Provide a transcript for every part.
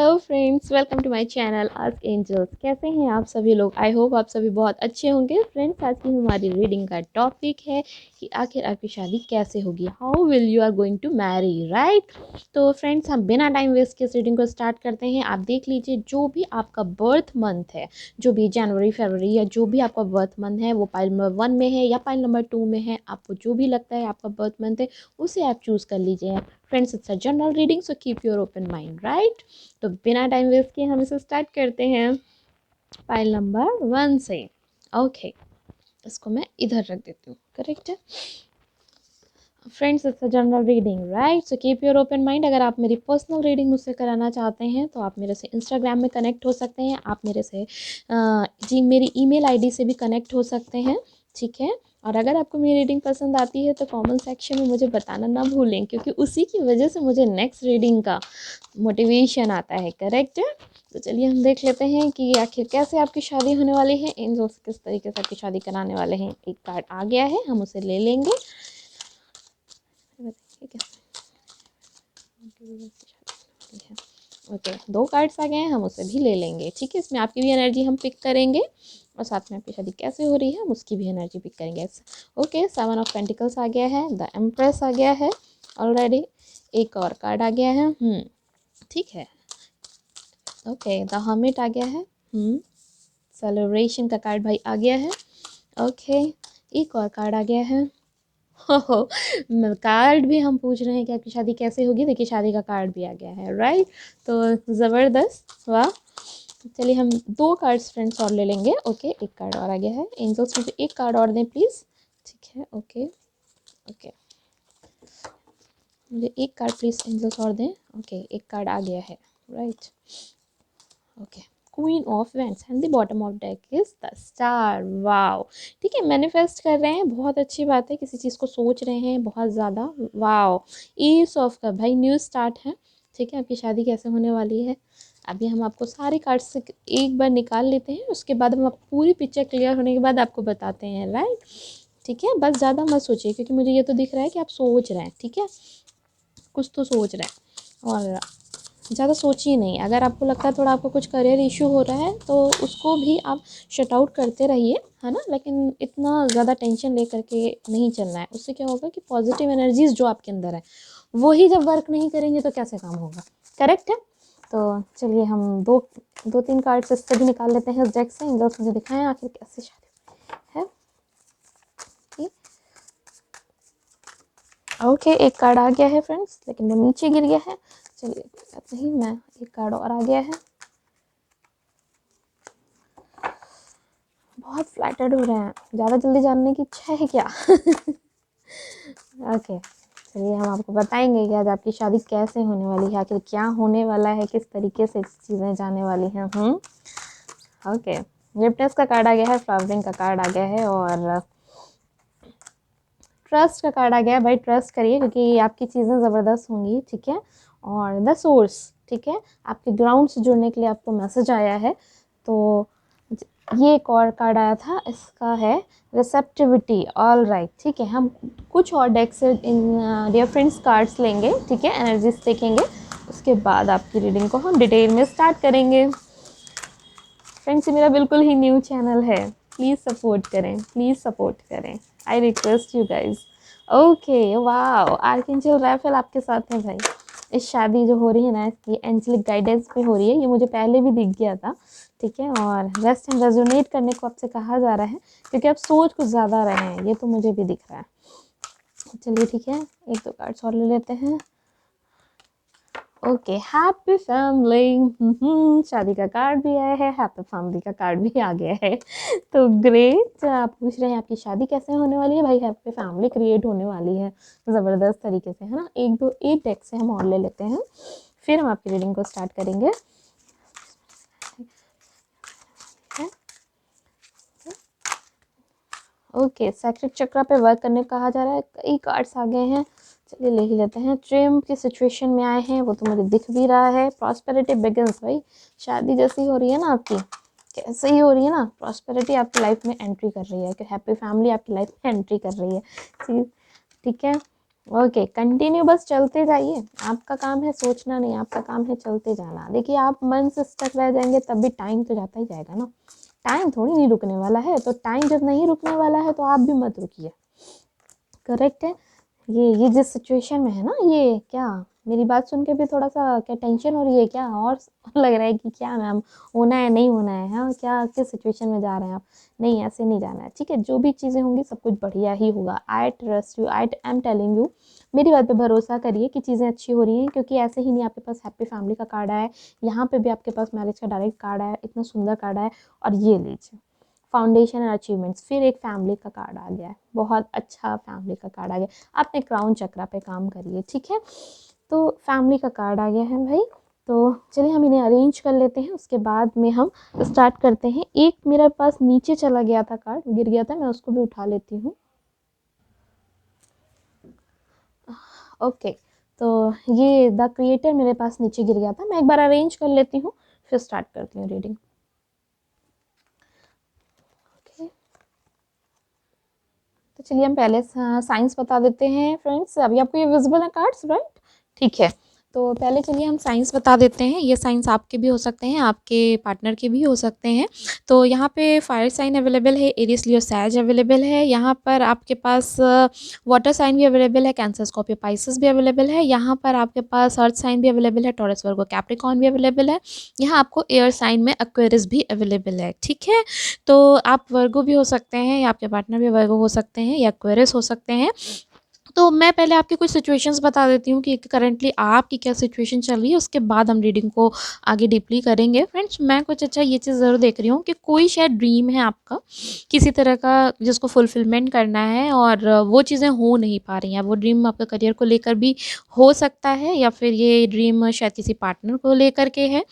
Hello friends, welcome to my channel ask angels. कैसे हैं आप सभी लोग? आई होप आप सभी बहुत अच्छे होंगे। फ्रेंड्स, आज की हमारी रीडिंग का टॉपिक है कि आखिर आपकी शादी कैसे होगी। How will you are going to marry, right? तो फ्रेंड्स, हम बिना टाइम वेस्ट के इस रीडिंग को स्टार्ट करते हैं। आप देख लीजिए, जो भी आपका बर्थ मंथ है, जो भी जनवरी फरवरी या जो भी आपका बर्थ मंथ है, वो पाइल नंबर 1 में है या पाइल नंबर 2 में है। आपको जो भी लगता है आपका बर्थ मंथ है, उसे आप चूज़ कर लीजिए। Friends, it's a general reading, so keep your open mind, right? तो बिना टाइम वेस्ट किए हम इसे स्टार्ट करते हैं फाइल नंबर 1 से। ओके, इसको मैं इधर रख देती हूँ, करेक्ट है friends? It's a general reading, right? So keep your open mind. अगर आप मेरी पर्सनल रीडिंग मुझसे कराना चाहते हैं तो आप मेरे से इंस्टाग्राम में कनेक्ट हो सकते हैं। आप मेरे से जी मेरी ईमेल आईडी से भी कनेक्ट हो सकते हैं, ठीक है? और अगर आपको मेरी रीडिंग पसंद आती है तो कमेंट सेक्शन में मुझे बताना ना भूलें, क्योंकि उसी की वजह से मुझे नेक्स्ट रीडिंग का मोटिवेशन आता है, करेक्ट है? तो चलिए हम देख लेते हैं कि आखिर कैसे आपकी शादी होने वाली है, इन दोस्त किस तरीके से आपकी शादी कराने वाले हैं। एक कार्ड आ गया है, हम उसे ले लेंगे। ओके, 2 कार्ड्स आ गए हैं, हम उसे भी ले लेंगे, ठीक है? इसमें आपकी भी एनर्जी हम पिक करेंगे और साथ में आपकी शादी कैसे हो रही है हम उसकी भी एनर्जी पिक करेंगे। ओके, 7 ऑफ पेंटिकल्स आ गया है, द एम्प्रेस आ गया है ऑलरेडी, एक और कार्ड आ गया है, ठीक है। ओके, द हर्मिट आ गया है, सेलिब्रेशन का कार्ड भाई आ गया है। ओके, एक और कार्ड आ गया है। हो कार्ड भी हम पूछ रहे हैं कि आपकी शादी कैसे होगी। देखिए, शादी का कार्ड भी आ गया है, राइट? तो ज़बरदस्त, वाह। चलिए हम 2 कार्ड्स फ्रेंड्स और ले लेंगे। ओके, एक कार्ड और आ गया है। एंजल्स मुझे एक कार्ड और दें प्लीज़, ठीक है? ओके ओके, मुझे एक कार्ड प्लीज़ एंजल्स और दें। ओके, एक कार्ड आ गया है, right? Okay, queen of vents and the bottom of deck is the star. Wow, ठीक है, मैनिफेस्ट कर रहे हैं, बहुत अच्छी बात है। किसी चीज़ को सोच रहे हैं बहुत ज़्यादा, वाओ। ईस ऑफ कप, भाई न्यू स्टार्ट है, ठीक है? आपकी शादी कैसे होने वाली है अभी हम आपको सारे कार्ड से एक बार निकाल लेते हैं, उसके बाद हम आपको पूरी पिक्चर क्लियर होने के बाद आपको बताते हैं, राइट? ठीक है, बस ज़्यादा मत सोचिए, क्योंकि मुझे ये तो दिख रहा है कि आप सोच रहे हैं, ठीक है? कुछ तो सोच रहे हैं और ज़्यादा सोचिए नहीं। अगर आपको लगता है थोड़ा आपको कुछ करियर इशू हो रहा है तो उसको भी आप शट आउट करते रहिए, है ना? लेकिन इतना ज़्यादा टेंशन ले करके नहीं चलना है। उससे क्या होगा कि पॉजिटिव एनर्जीज़ जो आपके अंदर है वो ही जब वर्क नहीं करेंगे तो कैसे काम होगा, करेक्ट है? तो चलिए हम दो 3 कार्ड्स इससे भी निकाल लेते हैं इस डेक से। एंजल्स मुझे दिखाएं आखिर कैसे शादी है। ओके, एक कार्ड आ गया है फ्रेंड्स, लेकिन वो नीचे गिर गया है। चलिए बात नहीं, मैं एक कार्ड और आ गया है। बहुत फ्लैटर्ड हो रहे हैं, ज़्यादा जल्दी जानने की इच्छा है क्या? ओके, चलिए हम आपको बताएंगे कि आज आपकी शादी कैसे होने वाली है, आखिर क्या होने वाला है, किस तरीके से चीज़ें जाने वाली हैं। ओके, रिप्टेस का कार्ड आ गया है, फ्लावरिंग का कार्ड आ गया है और ट्रस्ट का कार्ड आ गया है। भाई ट्रस्ट करिए, क्योंकि आपकी चीज़ें ज़बरदस्त होंगी, ठीक है? और द सोर्स, ठीक है, आपके ग्राउंड से जुड़ने के लिए आपको मैसेज आया है। तो ये एक और कार्ड आया था, इसका है रिसेप्टिविटी। ऑल राइट, ठीक है, हम कुछ और डेक से इन डिफरेंट कार्ड्स लेंगे, ठीक है? एनर्जीज देखेंगे, उसके बाद आपकी रीडिंग को हम डिटेल में स्टार्ट करेंगे। फ्रेंड्स, ये मेरा बिल्कुल ही न्यू चैनल है, प्लीज़ सपोर्ट करें, प्लीज़ सपोर्ट करें, I request you guys. Okay, wow, archangel Raphael आपके साथ है भाई। इस शादी जो हो रही है ना, इसकी एंजेलिक गाइडेंस पे हो रही है, ये मुझे पहले भी दिख गया था, ठीक है? और रेस्ट एंड रेजोनेट करने को आपसे कहा जा रहा है, क्योंकि आप सोच कुछ ज़्यादा रहे हैं, ये तो मुझे भी दिख रहा है। चलिए ठीक है, 1-2 कार्ड्स और ले लेते हैं। ओके, हैप्पी फैमिली, शादी का कार्ड भी आया है, हैप्पी फैमिली का कार्ड भी आ गया है। तो ग्रेट, आप पूछ रहे हैं आपकी शादी कैसे होने वाली है? भाई हैप्पी फैमिली क्रिएट होने वाली है ज़बरदस्त तरीके से, है ना? एक डेक से हम और ले लेते हैं, फिर हम आपकी रीडिंग को स्टार्ट करेंगे। ओके, सैक्रेड चक्रा पे वर्क करने को कहा जा रहा है, कई कार्ड्स आ गए हैं, चलिए ले ही लेते हैं। ट्रिम्प की सिचुएशन में आए हैं, वो तो मुझे दिख भी रहा है। प्रॉस्पेरिटी बिगिंस, भाई शादी जैसी हो रही है ना आपकी, कैसे ही हो रही है ना, प्रॉस्पेरिटी आपकी लाइफ में एंट्री कर रही है, कि हैप्पी फैमिली आपकी लाइफ में एंट्री कर रही है, ठीक है? ओके, कंटिन्यू बस चलते जाइए। आपका काम है सोचना नहीं, आपका काम है चलते जाना। देखिए आप मन से स्टक रह जाएंगे तब भी टाइम तो जाता ही जाएगा ना, टाइम थोड़ी नहीं रुकने वाला है। तो टाइम जब नहीं रुकने वाला है तो आप भी मत रुकिए। करेक्ट है। ये जिस सिचुएशन में है ना, ये क्या मेरी बात सुन के भी थोड़ा सा क्या टेंशन हो रही है क्या, और लग रहा है कि क्या मैम होना है नहीं होना है, हाँ क्या किस सिचुएशन में जा रहे हैं आप? नहीं, ऐसे नहीं जाना है, ठीक है। जो भी चीज़ें होंगी सब कुछ बढ़िया ही होगा। I trust you, I am telling you, मेरी बात पे भरोसा करिए कि चीज़ें अच्छी हो रही हैं। क्योंकि ऐसे ही नहीं आपके पास हैप्पी फैमिली का कार्ड आया है, यहाँ पे भी आपके पास मैरिज का डायरेक्ट कार्ड आया है, इतना सुंदर कार्ड आया है। और ये लीजिए फाउंडेशन एंड अचीवमेंट्स, फिर एक फैमिली का कार्ड आ गया है, बहुत अच्छा फैमिली का कार्ड आ गया। आपने क्राउन चक्रा पे काम करिए, ठीक है। तो फैमिली का कार्ड आ गया है भाई। तो चलिए हम इन्हें अरेंज कर लेते हैं, उसके बाद में हम स्टार्ट करते हैं। एक मेरे पास नीचे चला गया था, कार्ड गिर गया था, मैं उसको भी उठा लेती हूँ। ओके, तो ये द क्रिएटर मेरे पास नीचे गिर गया था, मैं एक बार अरेंज कर लेती हूँ फिर स्टार्ट करती हूँ रीडिंग। ओके, तो चलिए हम पहले साइंस बता देते हैं फ्रेंड्स। अभी आपको ये विजिबल है कार्ड्स, राइट? ठीक है, तो पहले चलिए हम साइंस बता देते हैं। ये साइंस आपके भी हो सकते हैं, आपके पार्टनर के भी हो सकते हैं। तो यहाँ पे फायर साइन अवेलेबल है, एरिस लियो सैज अवेलेबल है। यहाँ पर आपके पास वाटर साइन भी अवेलेबल है, कैंसर स्कॉर्पियो पाइसेस भी अवेलेबल है। यहाँ पर आपके पास अर्थ साइन भी अवेलेबल है, टॉरस वर्गो कैप्रिकॉर्न भी अवेलेबल है। यहाँ आपको एयर साइन में एक्वेरियस भी अवेलेबल है, ठीक है। तो आप वर्गो भी हो सकते हैं, या आपके पार्टनर भी वर्गो हो सकते हैं, या एक्वेरियस हो सकते हैं। तो मैं पहले आपकी कुछ सिचुएशंस बता देती हूँ कि करंटली आपकी क्या सिचुएशन चल रही है, उसके बाद हम रीडिंग को आगे डीपली करेंगे। फ्रेंड्स मैं कुछ अच्छा ये चीज़ ज़रूर देख रही हूँ कि कोई शायद ड्रीम है आपका किसी तरह का जिसको फुलफिलमेंट करना है, और वो चीज़ें हो नहीं पा रही हैं। वो ड्रीम आपका करियर को लेकर भी हो सकता है, या फिर ये ड्रीम शायद किसी पार्टनर को लेकर के है।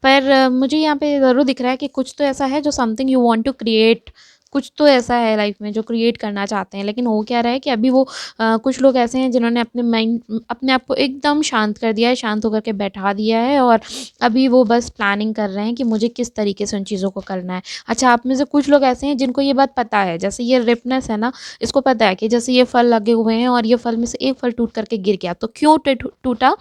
पर मुझे यहाँ पे ज़रूर दिख रहा है कि कुछ तो ऐसा है जो something you want to create, कुछ तो ऐसा है लाइफ में जो क्रिएट करना चाहते हैं। लेकिन हो क्या रहा है कि अभी वो कुछ लोग ऐसे हैं जिन्होंने अपने माइंड अपने आप को एकदम शांत कर दिया है, शांत होकर के बैठा दिया है, और अभी वो बस प्लानिंग कर रहे हैं कि मुझे किस तरीके से उन चीज़ों को करना है। अच्छा, आप में से कुछ लोग ऐसे हैं जिनको ये बात पता है, जैसे ये रिपनेस है ना, इसको पता है कि जैसे ये फल लगे हुए हैं और ये फल में से एक फल टूट करके गिर गया, तो क्यों टूटा?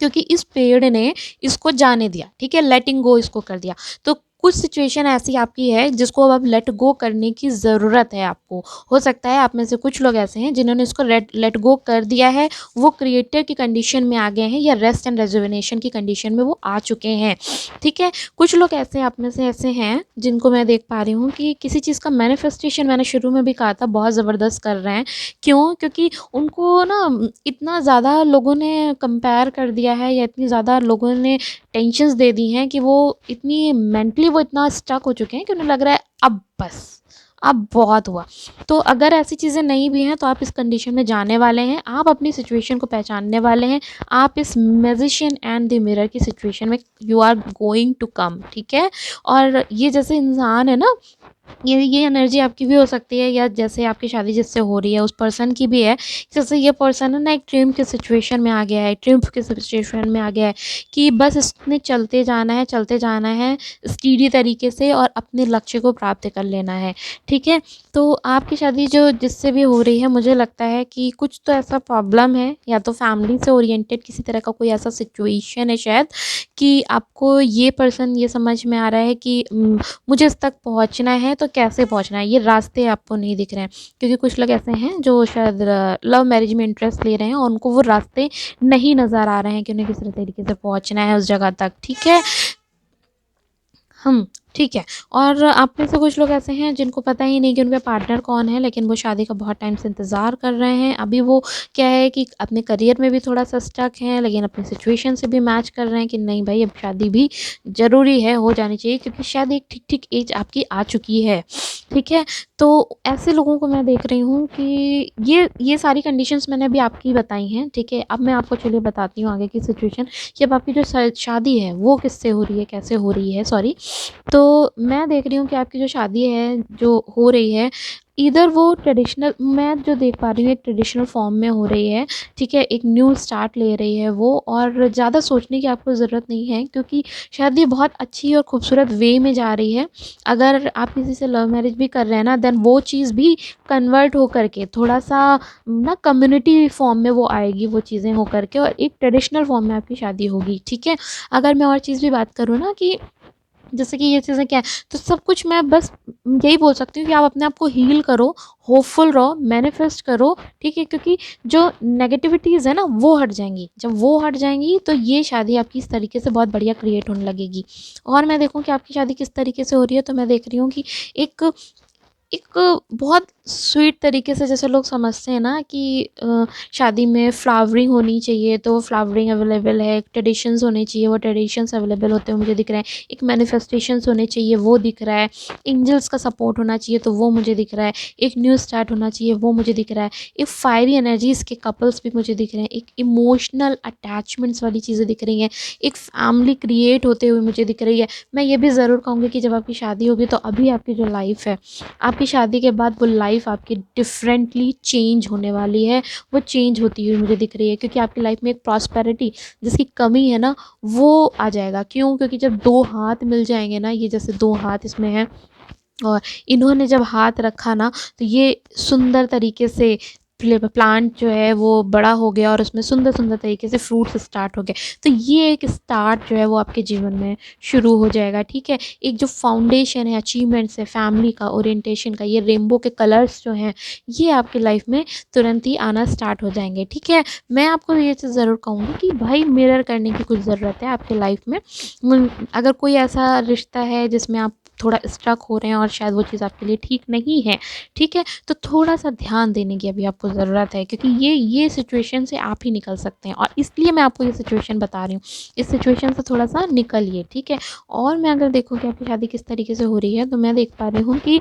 क्योंकि इस पेड़ ने इसको जाने दिया, ठीक है, लेटिंग गो इसको कर दिया। तो कुछ सिचुएशन ऐसी आपकी है जिसको अब लेट गो करने की ज़रूरत है आपको। हो सकता है आप में से कुछ लोग ऐसे हैं जिन्होंने इसको लेट गो कर दिया है, वो क्रिएटर की कंडीशन में आ गए हैं, या रेस्ट एंड रेजुविनेशन की कंडीशन में वो आ चुके हैं, ठीक है। कुछ लोग ऐसे आप में से ऐसे हैं जिनको मैं देख पा रही हूँ कि किसी चीज़ का मैनिफेस्टेशन, मैंने शुरू में भी कहा था, बहुत ज़बरदस्त कर रहे हैं। क्यों? क्योंकि उनको ना इतना ज़्यादा लोगों ने कंपेयर कर दिया है, या इतनी ज़्यादा लोगों ने टेंशन्स दे दी हैं कि वो इतनी मेंटली वो इतना स्टक हो चुके हैं कि उन्हें लग रहा है अब बस, अब बहुत हुआ। तो अगर ऐसी चीज़ें नहीं भी हैं तो आप इस कंडीशन में जाने वाले हैं, आप अपनी सिचुएशन को पहचानने वाले हैं। आप इस मैजिशियन एंड द मिरर की सिचुएशन में you are going to come, ठीक है। और ये जैसे इंसान है ना, ये एनर्जी आपकी भी हो सकती है, या जैसे आपकी शादी जिससे हो रही है उस पर्सन की भी है। जैसे ये पर्सन है ना एक ट्रिम्फ की सिचुएशन में आ गया है, ट्रिम्फ की सिचुएशन में आ गया है कि बस इसने चलते जाना है, चलते जाना है स्टीडी तरीके से, और अपने लक्ष्य को प्राप्त कर लेना है, ठीक है। तो आपकी शादी जो जिससे भी हो रही है, मुझे लगता है कि कुछ तो ऐसा प्रॉब्लम है, या तो फैमिली से ओरिएंटेड किसी तरह का कोई ऐसा सिचुएशन है शायद, कि आपको ये पर्सन ये समझ में आ रहा है कि मुझे इस तक पहुंचना है, तो कैसे पहुंचना है, ये रास्ते आपको नहीं दिख रहे हैं। क्योंकि कुछ लोग ऐसे हैं जो शायद लव मैरिज में इंटरेस्ट ले रहे हैं, और उनको वो रास्ते नहीं नज़र आ रहे हैं कि उन्हें किस तरीके से पहुंचना है उस जगह तक, ठीक है। हम ठीक है। और आप में से कुछ लोग ऐसे हैं जिनको पता ही नहीं कि उनका पार्टनर कौन है, लेकिन वो शादी का बहुत टाइम से इंतज़ार कर रहे हैं। अभी वो क्या है कि अपने करियर में भी थोड़ा सा स्टक हैं, लेकिन अपनी सिचुएशन से भी मैच कर रहे हैं कि नहीं भाई अब शादी भी ज़रूरी है, हो जानी चाहिए, क्योंकि शायद एक ठीक ठीक एज आपकी आ चुकी है, ठीक है। तो ऐसे लोगों को मैं देख रही हूँ कि ये सारी कंडीशंस मैंने अभी आपकी बताई हैं, ठीक है। अब मैं आपको चलिए बताती हूँ आगे की सिचुएशन कि अब आपकी जो शादी है वो किससे हो रही है, कैसे हो रही है, सॉरी। तो तो मैं देख रही हूँ कि आपकी जो शादी है जो हो रही है, इधर वो ट्रेडिशनल, मैं जो देख पा रही हूँ एक ट्रेडिशनल फॉर्म में हो रही है, ठीक है, एक न्यू स्टार्ट ले रही है वो, और ज़्यादा सोचने की आपको ज़रूरत नहीं है क्योंकि शायद ये बहुत अच्छी और खूबसूरत वे में जा रही है। अगर आप किसी से लव मैरिज भी कर रहे हैं ना, देन वो चीज़ भी कन्वर्ट हो करके थोड़ा सा ना कम्युनिटी फॉर्म में वो आएगी, वो चीज़ें हो करके, और एक ट्रेडिशनल फॉर्म में आपकी शादी होगी, ठीक है। अगर मैं और चीज़ भी बात करूँ ना कि जैसे कि ये चीज़ें क्या है, तो सब कुछ मैं बस यही बोल सकती हूँ कि आप अपने आप को हील करो, होपफुल रहो, मैनिफेस्ट करो, ठीक है, क्योंकि जो नेगेटिविटीज़ है ना वो हट जाएंगी। जब वो हट जाएंगी तो ये शादी आपकी इस तरीके से बहुत बढ़िया क्रिएट होने लगेगी। और मैं देखूँ कि आपकी शादी किस तरीके से हो रही है, तो मैं देख रही हूँ कि एक एक बहुत स्वीट तरीके से, जैसे लोग समझते हैं ना कि शादी में फ्लावरिंग होनी चाहिए, तो वो फ्लावरिंग अवेलेबल है, ट्रेडिशंस होने चाहिए, वो ट्रेडिशंस अवेलेबल होते हुए मुझे दिख रहे हैं, एक मैनिफेस्टेशंस होने चाहिए वो दिख रहा है, एंजल्स का सपोर्ट होना चाहिए तो वो मुझे दिख रहा है, एक न्यू स्टार्ट होना चाहिए वो मुझे दिख रहा है, एक फायरी एनर्जीज़ के कपल्स भी मुझे दिख रहे हैं, एक इमोशनल अटैचमेंट्स वाली चीज़ें दिख रही हैं, एक फैमिली क्रिएट होते हुए मुझे दिख रही है। मैं ये भी ज़रूर कहूँगी कि जब आपकी शादी होगी तो अभी आपकी जो लाइफ है, आपकी शादी के बाद वो लाइफ आपकी डिफरेंटली चेंज होने वाली है, वो चेंज होती हुई मुझे दिख रही है, क्योंकि आपकी लाइफ में एक प्रॉस्पेरिटी जिसकी कमी है ना वो आ जाएगा। क्यों? क्योंकि जब दो हाथ मिल जाएंगे ना, ये जैसे दो हाथ इसमें है, और इन्होंने जब हाथ रखा ना तो ये सुंदर तरीके से प्लांट जो है वो बड़ा हो गया और उसमें सुंदर सुंदर तरीके से फ्रूट्स स्टार्ट हो गए। तो ये एक स्टार्ट जो है वो आपके जीवन में शुरू हो जाएगा, ठीक है। एक जो फाउंडेशन है, अचीवमेंट्स है, फैमिली का, ओरिएंटेशन का, ये रेनबो के कलर्स जो हैं ये आपकी लाइफ में तुरंत ही आना स्टार्ट हो जाएंगे, ठीक है। मैं आपको ये चीज़ ज़रूर कहूँगी कि भाई मिरर करने की कुछ ज़रूरत है आपके लाइफ में। अगर कोई ऐसा रिश्ता है जिसमें आप थोड़ा स्ट्रक हो रहे हैं और शायद वो चीज़ आपके लिए ठीक नहीं है, ठीक है, तो थोड़ा सा ध्यान देने की अभी आपको ज़रूरत है, क्योंकि ये सिचुएशन से आप ही निकल सकते हैं, और इसलिए मैं आपको ये सिचुएशन बता रही हूँ। इस सिचुएशन से थोड़ा सा निकलिए, ठीक है। और मैं अगर देखूँ कि आपकी शादी किस तरीके से हो रही है, तो मैं देख पा रही हूँ कि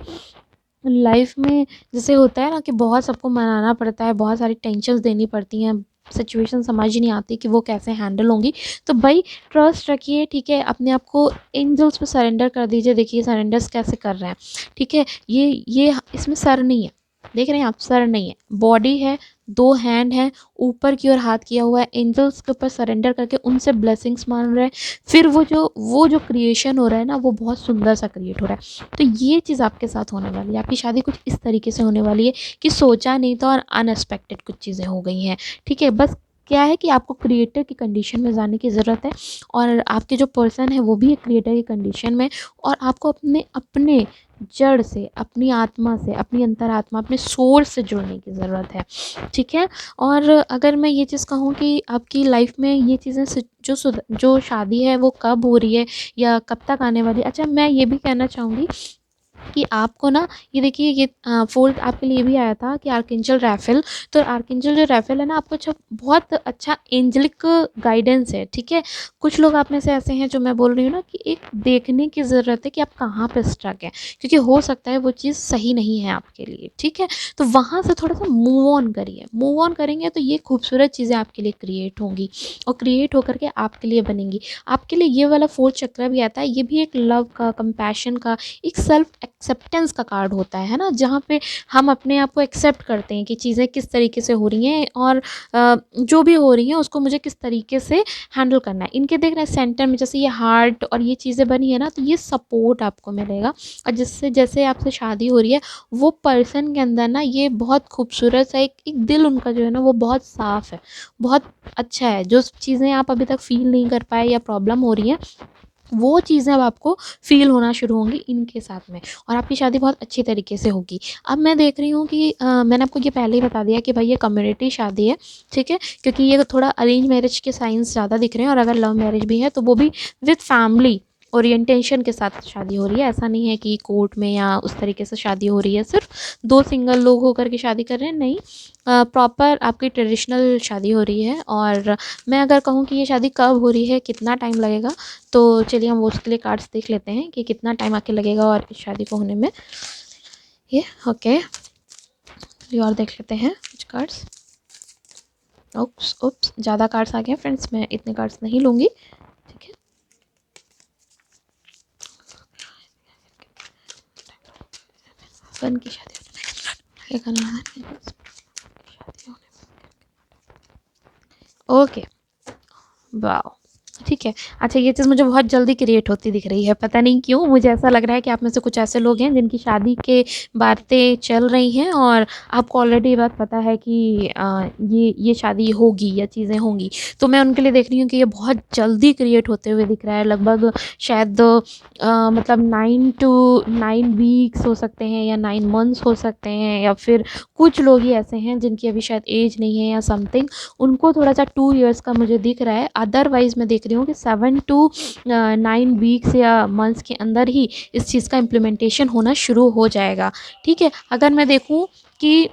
लाइफ में जैसे होता है ना कि बहुत सबको मनाना पड़ता है, बहुत सारी टेंशन्स देनी पड़ती हैं, सिचुएशन समझ ही नहीं आती कि वो कैसे हैंडल होंगी। तो भाई ट्रस्ट रखिए, ठीक है, अपने आप को एंजल्स पे सरेंडर कर दीजिए। देखिए सरेंडर्स कैसे कर रहे हैं, ठीक है। ये इसमें सर नहीं है, देख रहे हैं आप, सर नहीं है, बॉडी है, दो हैंड है, ऊपर की ओर हाथ किया हुआ है, एंजल्स के ऊपर सरेंडर करके उनसे ब्लेसिंग्स मांग रहे हैं। फिर वो जो क्रिएशन हो रहा है ना वो बहुत सुंदर सा क्रिएट हो रहा है। तो ये चीज़ आपके साथ होने वाली है, आपकी शादी कुछ इस तरीके से होने वाली है कि सोचा नहीं था और अनएक्सपेक्टेड कुछ चीज़ें हो गई हैं, ठीक है। बस क्या है कि आपको क्रिएटर की कंडीशन में जाने की ज़रूरत है, और आपके जो पर्सन है वो भी एक क्रिएटर की कंडीशन में, और आपको अपने अपने जड़ से, अपनी आत्मा से, अपनी अंतरात्मा, अपने सोर्स से जुड़ने की ज़रूरत है, ठीक है। और अगर मैं ये चीज़ कहूँ कि आपकी लाइफ में ये चीज़ें जो शादी है वो कब हो रही है या कब तक आने वाली है। अच्छा, मैं ये भी कहना चाहूँगी कि आपको ना, ये देखिए ये फ़ोल्ड आपके लिए भी आया था कि आर्कएंजल रैफ़ेल। तो आर्कएंजल जो रैफ़ेल है ना, आपको अच्छा, बहुत अच्छा एंजेलिक गाइडेंस है, ठीक है। कुछ लोग आप में से ऐसे हैं जो मैं बोल रही हूँ ना कि एक देखने की ज़रूरत है कि आप कहाँ पे स्ट्रक हैं, क्योंकि हो सकता है वो चीज़ सही नहीं है आपके लिए, ठीक है। तो वहाँ से थोड़ा सा मूव ऑन करिए, मूव ऑन करेंगे तो ये खूबसूरत चीज़ें आपके लिए क्रिएट होंगी, और क्रिएट होकर के आपके लिए बनेंगी। आपके लिए ये वाला फोर्थ चक्र भी आता है, ये भी एक लव का, कंपैशन का, एक सेल्फ एक्सेप्टेंस का कार्ड होता है ना, जहाँ पे हम अपने आप को एक्सेप्ट करते हैं कि चीज़ें किस तरीके से हो रही हैं, और जो भी हो रही हैं उसको मुझे किस तरीके से हैंडल करना है। इनके देख रहे हैं सेंटर में जैसे ये हार्ट और ये चीज़ें बनी है ना, तो ये सपोर्ट आपको मिलेगा, और जिससे जैसे आपसे शादी हो रही है वो पर्सन के अंदर ना ये बहुत खूबसूरत सा एक दिल उनका जो है ना वो बहुत साफ़ है, बहुत अच्छा है। जो चीज़ें आप अभी तक फील नहीं कर पाए या प्रॉब्लम हो रही हैं, वो चीज़ें अब आपको फ़ील होना शुरू होंगी इनके साथ में, और आपकी शादी बहुत अच्छी तरीके से होगी। अब मैं देख रही हूँ कि मैंने आपको ये पहले ही बता दिया कि भाई ये कम्युनिटी शादी है, ठीक है, क्योंकि ये थोड़ा अरेंज मैरिज के साइंस ज़्यादा दिख रहे हैं, और अगर लव मैरिज भी है तो वो भी विद फैमिली ओरिएंटेशन के साथ शादी हो रही है। ऐसा नहीं है कि कोर्ट में या उस तरीके से शादी हो रही है, सिर्फ दो सिंगल लोग होकर के शादी कर रहे हैं, नहीं, प्रॉपर आपकी ट्रेडिशनल शादी हो रही है। और मैं अगर कहूँ कि ये शादी कब हो रही है, कितना टाइम लगेगा, तो चलिए हम वो उसके लिए कार्ड्स देख लेते हैं कि कितना टाइम आके लगेगा और इस शादी को होने में। ये ओके, चलिए और देख लेते हैं कुछ कार्ड्स। ओप्स ओप्स, ज़्यादा कार्ड्स आ गए फ्रेंड्स, मैं इतने कार्ड्स नहीं लूँगी, ठीक है। वन की शादी ओके, वाह, ठीक है। अच्छा, ये चीज़ मुझे बहुत जल्दी क्रिएट होती दिख रही है, पता नहीं क्यों मुझे ऐसा लग रहा है कि आप में से कुछ ऐसे लोग हैं जिनकी शादी के बातें चल रही हैं और आपको ऑलरेडी ये बात पता है कि ये शादी होगी या चीज़ें होंगी। तो मैं उनके लिए देख रही हूँ कि ये बहुत जल्दी क्रिएट होते हुए दिख रहा है, लगभग शायद मतलब 9 टू 9 वीक्स हो सकते हैं या 9 मंथ्स हो सकते हैं, या फिर कुछ लोग ही ऐसे हैं जिनकी अभी शायद एज नहीं है या समथिंग, उनको थोड़ा सा 2 इयर्स का मुझे दिख रहा है। अदरवाइज़ मैं देख रही हूँ कि 7 टू 9 वीक्स या मंथ्स के अंदर ही इस चीज़ का इम्प्लीमेंटेशन होना शुरू हो जाएगा, ठीक है। अगर मैं देखूँ कि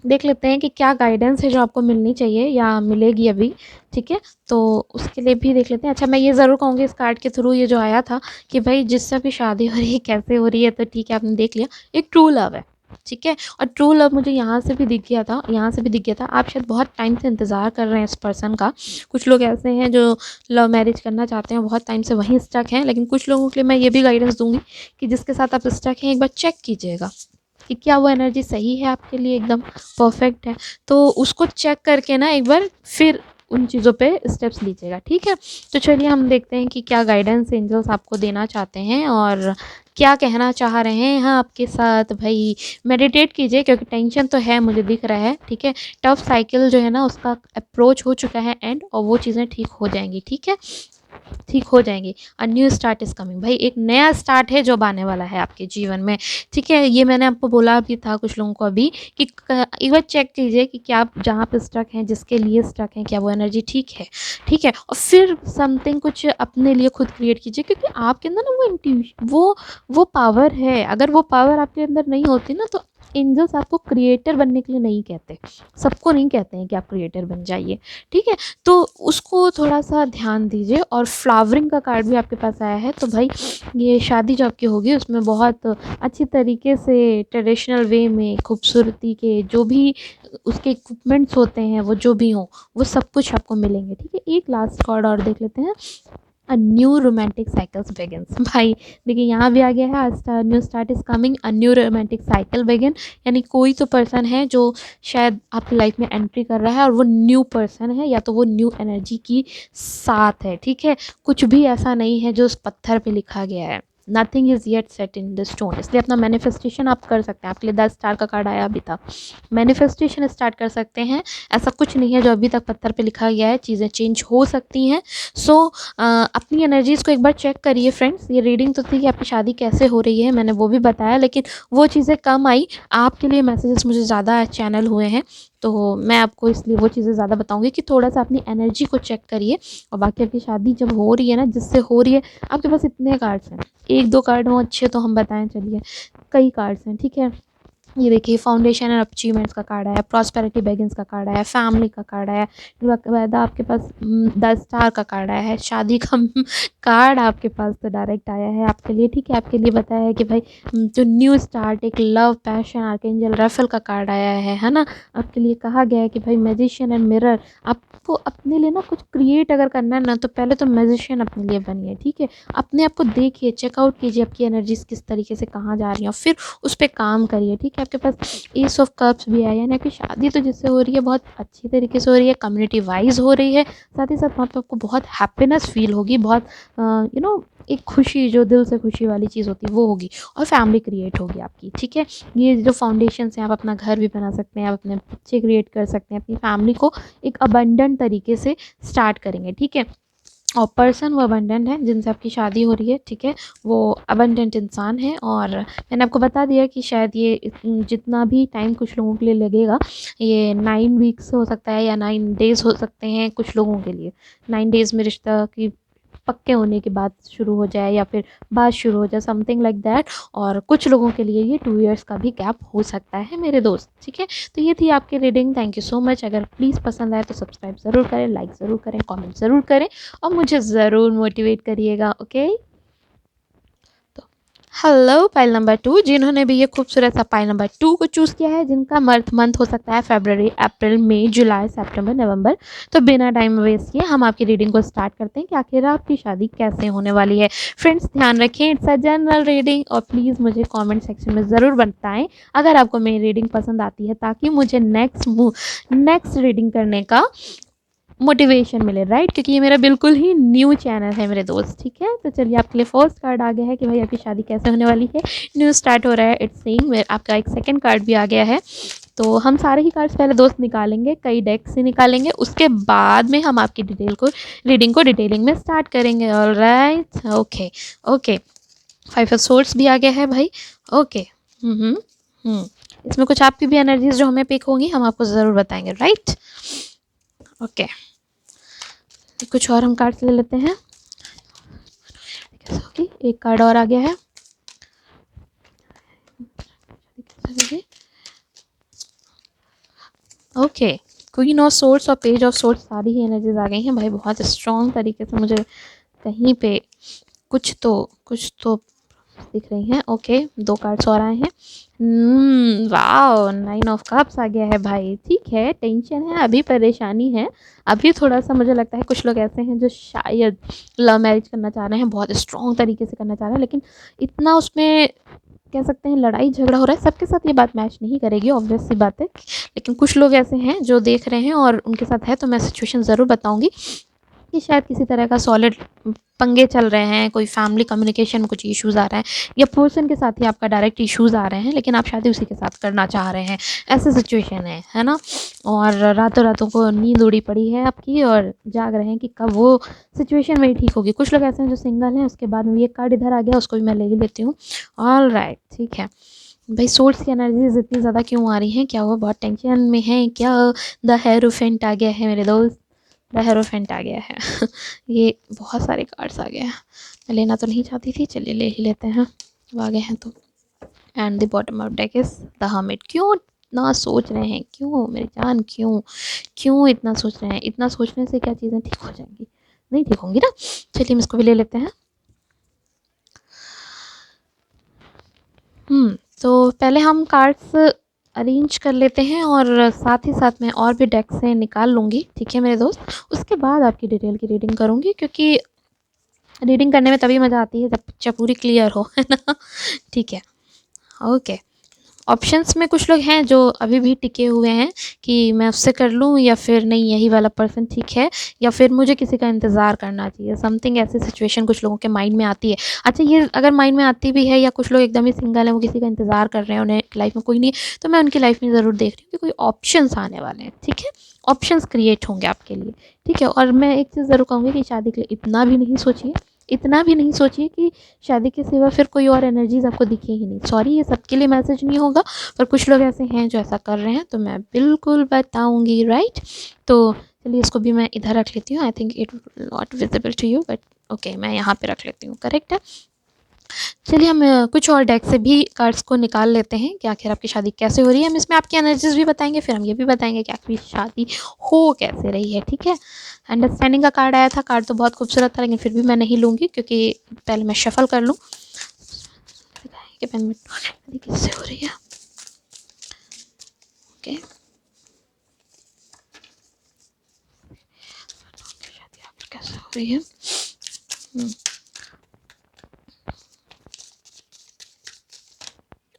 देख लेते हैं कि क्या गाइडेंस है जो आपको मिलनी चाहिए या मिलेगी अभी, ठीक है। तो उसके लिए भी देख लेते हैं। अच्छा, मैं ये ज़रूर कहूँगी इस कार्ड के थ्रू ये जो आया था कि भाई जिससे भी शादी हो रही है, कैसे हो रही है, तो ठीक है, आपने देख लिया, एक ट्रू लव है, ठीक है। और ट्रू लव मुझे यहाँ से भी दिख गया था, यहाँ से भी दिख गया था। आप शायद बहुत टाइम से इंतज़ार कर रहे हैं इस पर्सन का। कुछ लोग ऐसे हैं जो लव मैरिज करना चाहते हैं, बहुत टाइम से वहीं स्टक हैं, लेकिन कुछ लोगों के लिए मैं ये भी गाइडेंस दूँगी कि जिसके साथ आप स्टक हैं, एक बार चेक कीजिएगा कि क्या वो एनर्जी सही है आपके लिए, एकदम परफेक्ट है। तो उसको चेक करके ना एक बार फिर उन चीज़ों पे स्टेप्स लीजिएगा, ठीक है। तो चलिए हम देखते हैं कि क्या गाइडेंस एंजल्स आपको देना चाहते हैं और क्या कहना चाह रहे हैं यहाँ आपके साथ। भाई मेडिटेट कीजिए, क्योंकि टेंशन तो है, मुझे दिख रहा है, ठीक है। टफ साइकिल जो है ना उसका अप्रोच हो चुका है एंड, और वो चीज़ें ठीक हो जाएंगी, ठीक है, ठीक हो जाएंगी। A new start is coming, भाई एक नया स्टार्ट है जो आने वाला है आपके जीवन में, ठीक है। ये मैंने आपको बोला भी था कुछ लोगों को अभी कि एक बार चेक कीजिए कि क्या आप जहाँ पे स्टक हैं, जिसके लिए स्टक हैं, क्या वो एनर्जी ठीक है, ठीक है। और फिर समथिंग कुछ अपने लिए खुद क्रिएट कीजिए, क्योंकि आपके अंदर ना वो इंट्यूशन, वो पावर है। अगर वो पावर आपके अंदर नहीं होती ना, तो एंजल्स आपको क्रिएटर बनने के लिए नहीं कहते, सबको नहीं कहते हैं कि आप क्रिएटर बन जाइए, ठीक है। तो उसको थोड़ा सा ध्यान दीजिए। और फ्लावरिंग का कार्ड भी आपके पास आया है, तो भाई ये शादी जो आपकी होगी उसमें बहुत अच्छी तरीके से ट्रेडिशनल वे में खूबसूरती के जो भी उसके इक्विपमेंट्स होते हैं, वो जो भी हों, वो सब कुछ आपको मिलेंगे, ठीक है। एक लास्ट कार्ड और देख लेते हैं। A new romantic cycles begins, भाई देखिए यहाँ भी आ गया है, new start is coming, a new romantic cycle begin. यानी कोई तो पर्सन है जो शायद आपकी लाइफ में एंट्री कर रहा है, और वो न्यू पर्सन है, या तो वो न्यू एनर्जी की साथ है, ठीक है। कुछ भी ऐसा नहीं है जो उस पत्थर पे लिखा गया है। Nothing is yet set in the stone, इसलिए अपना मैनिफेस्टेशन आप कर सकते हैं। आपके लिए 10 स्टार का कार्ड आया अभी था, मैनिफेस्टेशन स्टार्ट कर सकते हैं। ऐसा कुछ नहीं है जो अभी तक पत्थर पे लिखा गया है, चीज़ें चेंज हो सकती हैं। सो अपनी एनर्जीज़ को एक बार चेक करिए फ्रेंड्स। ये रीडिंग तो थी कि आपकी शादी कैसे हो रही है, मैंने वो भी बताया, लेकिन वो चीज़ें कम आई। आपके लिए मैसेजेस मुझे ज़्यादा चैनल हुए हैं, तो मैं आपको इसलिए वो चीज़ें ज़्यादा बताऊँगी कि थोड़ा सा अपनी एनर्जी को चेक करिए। और बाकी आपकी शादी जब हो रही है ना, जिससे हो रही है, आपके पास इतने कार्ड्स हैं, 1-2 कार्ड हों अच्छे तो हम बताएं, चलिए कई कार्ड्स हैं, ठीक है। ये देखिए, फाउंडेशन एंड अचीवमेंट्स का कार्ड आया, प्रॉस्पेरिटी बेगिंस का कार्ड आया, फैमिली का कार्ड आया, वैदा आपके पास 10 स्टार का कार्ड आया है, शादी का कार्ड आपके पास तो डायरेक्ट आया है आपके लिए, ठीक है। आपके लिए बताया है कि भाई जो न्यू स्टार्ट, एक लव पैशन आर्कएंजल राफेल का कार्ड आया है ना। आपके लिए कहा गया है कि भाई मैजिशियन एंड मिरर, आपको अपने लिए ना कुछ क्रिएट अगर करना है ना, तो पहले तो मैजिशियन अपने लिए बनिए, ठीक है। अपने आप को देखिए, चेकआउट कीजिए आपकी एनर्जीज किस तरीके से कहाँ जा रही हैं, फिर उस पर काम करिए, ठीक है। आपके पास एस ऑफ कप्स भी आया, यानी कि शादी तो जिससे हो रही है बहुत अच्छी तरीके से हो रही है, कम्युनिटी वाइज हो रही है, साथ ही साथ वहाँ पे आपको बहुत हैप्पीनेस फील होगी, बहुत एक खुशी, जो दिल से खुशी वाली चीज़ होती है वो होगी, और फैमिली क्रिएट होगी आपकी, ठीक है। ये जो फाउंडेशन है, आप अपना घर भी बना सकते हैं, आप अपने बच्चे क्रिएट कर सकते हैं, अपनी फैमिली को एक अबंडेंट तरीके से स्टार्ट करेंगे, ठीक है। और पर्सन वो अबंडेंट है जिनसे आपकी शादी हो रही है, ठीक है, वो अबंडेंट इंसान है। और मैंने आपको बता दिया कि शायद ये जितना भी टाइम कुछ लोगों के लिए लगेगा, ये 9 वीक्स हो सकता है या 9 डेज़ हो सकते हैं कुछ लोगों के लिए। 9 डेज़ में रिश्ता की पक्के होने के बाद शुरू हो जाए, या फिर बात शुरू हो जाए, समथिंग लाइक दैट। और कुछ लोगों के लिए ये 2 इयर्स का भी गैप हो सकता है मेरे दोस्त, ठीक है। तो ये थी आपकी reading, thank you so much. अगर प्लीज़ पसंद आए तो सब्सक्राइब ज़रूर करें, लाइक ज़रूर करें, कमेंट ज़रूर करें, और मुझे ज़रूर मोटिवेट करिएगा, ओके। तो हेलो पाइल नंबर 2, जिन्होंने भी ये खूबसूरत सा पाइल नंबर 2 को चूज़ किया है, जिनका मंथ हो सकता है फरवरी, अप्रैल, मई, जुलाई, सितंबर, नवंबर। तो बिना टाइम वेस्ट किए हम आपकी रीडिंग को स्टार्ट करते हैं कि आखिर आपकी शादी कैसे होने वाली है। फ्रेंड्स ध्यान रखें, इट्स अ जनरल रीडिंग, और प्लीज़ मुझे कमेंट सेक्शन में ज़रूर बताएं अगर आपको मेरी रीडिंग पसंद आती है, ताकि मुझे नेक्स्ट रीडिंग करने का मोटिवेशन मिले, राइट, क्योंकि ये मेरा बिल्कुल ही न्यू चैनल है मेरे दोस्त। ठीक है, तो चलिए आपके लिए फर्स्ट कार्ड आ गया है कि भाई आपकी शादी कैसे होने वाली है। न्यू स्टार्ट हो रहा है, इट्स सेइंग। आपका एक सेकंड कार्ड भी आ गया है। तो हम सारे ही कार्ड्स पहले दोस्त निकालेंगे, कई डेक से निकालेंगे, उसके बाद में हम आपकी रीडिंग को डिटेलिंग में स्टार्ट करेंगे। Alright, okay okay. 5 of swords भी आ गया है भाई। ओके। हम्म इसमें कुछ आपकी भी एनर्जीज जो हमें पिक होंगी हम आपको ज़रूर बताएंगे, राइट। ओके, कुछ और हम कार्ड्स ले लेते हैं। ओके, एक कार्ड और आ गया है। ओके, क्वीन ऑफ सोर्ड्स और पेज ऑफ सोर्ड्स, सारी ही एनर्जीज आ गई हैं भाई, बहुत स्ट्रॉन्ग तरीके से। मुझे कहीं पे कुछ तो दिख रही हैं। ओके, 2 कार्ड्स और आए हैं। वाओ, 9 ऑफ कप्स आ गया है भाई। ठीक है, टेंशन है, अभी परेशानी है, अभी थोड़ा सा मुझे लगता है कुछ लोग ऐसे हैं जो शायद लव मैरिज करना चाह रहे हैं, बहुत स्ट्रॉन्ग तरीके से करना चाह रहे हैं, लेकिन इतना उसमें कह सकते हैं लड़ाई झगड़ा हो रहा है। सबके साथ ये बात मैच नहीं करेगी, ऑब्वियस सी बात है, लेकिन कुछ लोग ऐसे हैं जो देख रहे हैं और उनके साथ है, तो मैं सिचुएशन ज़रूर बताऊंगी कि शायद किसी तरह का सॉलिड पंगे चल रहे हैं, कोई फैमिली कम्युनिकेशन में कुछ इश्यूज़ आ रहे हैं, या पर्सन के साथ ही आपका डायरेक्ट इश्यूज़ आ रहे हैं, लेकिन आप शादी उसी के साथ करना चाह रहे हैं, ऐसे सिचुएशन है ना। और रातों रातों को नींद उड़ी पड़ी है आपकी, और जाग रहे हैं कि कब वो सिचुएशन मेरी ठीक होगी। कुछ लोग ऐसे हैं जो सिंगल हैं। उसके बाद में ये कार्ड इधर आ गया, उसको भी मैं ले ही लेती हूँ। ऑल राइट, ठीक है भाई। सोर्स की एनर्जीज इतनी ज़्यादा क्यों आ रही हैं? क्या हुआ, बहुत टेंशन में है क्या? द हेरोफेंट आ गया है मेरे दोस्त, द हेरोफेंट आ गया है। ये बहुत सारे कार्ड्स आ गए हैं, मैं लेना तो नहीं चाहती थी, चलिए ले ही लेते हैं, अब आ गए हैं तो। And the bottom of deck is the hermit. क्यों इतना सोच रहे हैं, क्यों मेरी जान, क्यों क्यों इतना सोच रहे हैं? इतना सोचने से क्या चीज़ें ठीक हो जाएंगी? नहीं ठीक होंगी ना। चलिए हम इसको भी ले लेते हैं। तो पहले हम कार्ड्स अरेंज कर लेते हैं, और साथ ही साथ मैं और भी डेक से निकाल लूँगी, ठीक है मेरे दोस्त। उसके बाद आपकी डिटेल की रीडिंग करूँगी, क्योंकि रीडिंग करने में तभी मज़ा आती है जब पिक्चर पूरी क्लियर हो, है ना। ठीक है, ओके। ऑप्शंस में कुछ लोग हैं जो अभी भी टिके हुए हैं कि मैं उससे कर लूँ, या फिर नहीं यही वाला पर्सन ठीक है, या फिर मुझे किसी का इंतज़ार करना चाहिए, समथिंग ऐसी सिचुएशन कुछ लोगों के माइंड में आती है। अच्छा, ये अगर माइंड में आती भी है, या कुछ लोग एकदम ही सिंगल हैं, वो किसी का इंतज़ार कर रहे हैं, उन्हें लाइफ में कोई नहीं, तो मैं उनकी लाइफ में ज़रूर देख रही हूँ कि कोई ऑप्शंस आने वाले हैं, ठीक है। ऑप्शंस क्रिएट होंगे आपके लिए, ठीक है। और मैं एक चीज़ ज़रूर कहूँगी कि शादी के लिए इतना भी नहीं सोचिए, इतना भी नहीं सोचिए कि शादी के सिवा फिर कोई और एनर्जीज आपको दिखे ही नहीं। सॉरी, ये सबके लिए मैसेज नहीं होगा, पर कुछ लोग ऐसे हैं जो ऐसा कर रहे हैं, तो मैं बिल्कुल बताऊंगी, राइट। तो चलिए इसको भी मैं इधर रख लेती हूँ। I think it not visible to you, but okay, मैं यहाँ पे रख लेती हूँ, करेक्ट है। चलिए हम कुछ और डेक से भी कार्ड्स को निकाल लेते हैं कि आखिर आपकी शादी कैसे हो रही है। हम इसमें आपकी एनर्जीज भी बताएंगे, फिर हम ये भी बताएंगे कि आपकी शादी हो कैसे रही है, ठीक है। अंडरस्टैंडिंग का कार्ड आया था, कार्ड तो बहुत खूबसूरत था, लेकिन फिर भी मैं नहीं लूँगी, क्योंकि पहले मैं शफल कर लूँ कि शादी कैसे हो रही है। ओके, शादी कैसे हो रही है।